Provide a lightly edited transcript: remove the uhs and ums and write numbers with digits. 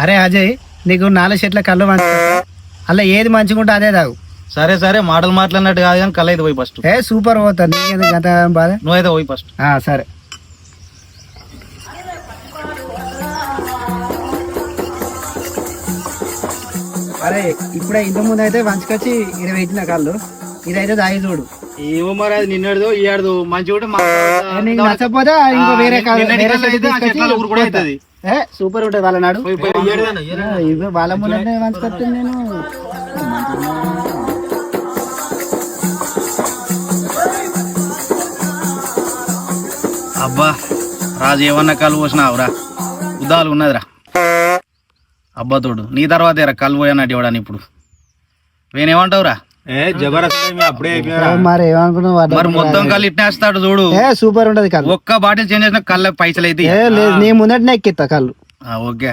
అరే అజయ్, నీకు 4 చెట్ల కళ్ళు మంచి అలా ఏది మంచిగా ఉంటే అదే తాగు. సరే సరే మాటలు మాట్లాడినట్టు కాదు కానీ కళ్ళు అయితే పోయి ఫస్ట్. సూపర్ పోతా, నీకు అంత బాధ. నువ్వైతే పోయి ఫస్ట్. సరే. అరే ఇప్పుడే ఇంత ముందు అయితే మంచుకొచ్చి 20 ఇచ్చిన కళ్ళు, ఇదైతే తాగి చూడు. ఏమో మరి అది నిన్నడు ఈ ఆడదు మంచిగా నీకు నచ్చకపోతే ఇంకో వేరే కూడా అవుతుంది. సూపర్ ఉంటుంది వాళ్ళ నాడు. వాళ్ళ ముందే మంచుకొచ్చింది నేను. అబ్బా రాజు ఏమన్నా కళ్ళు పోసినావురా, ఉద్దాలు ఉన్నదిరా. అబ్బా తోడు నీ తర్వాత ఎరా కళ్ళు పోయానట్టు ఇవ్వడాని. ఇప్పుడు నేనేమంటావురా? మరి మొత్తం కళ్ళు ఇట్టేస్తాడు చూడు. సూపర్ ఉంటది కళ్ళు. ఒక్క బాటిల్ చేంజ్ చేసిన కళ్ళ పైసలు అయితే నీ ముందటనే ఎక్కిస్తా కళ్ళు. ఓకే.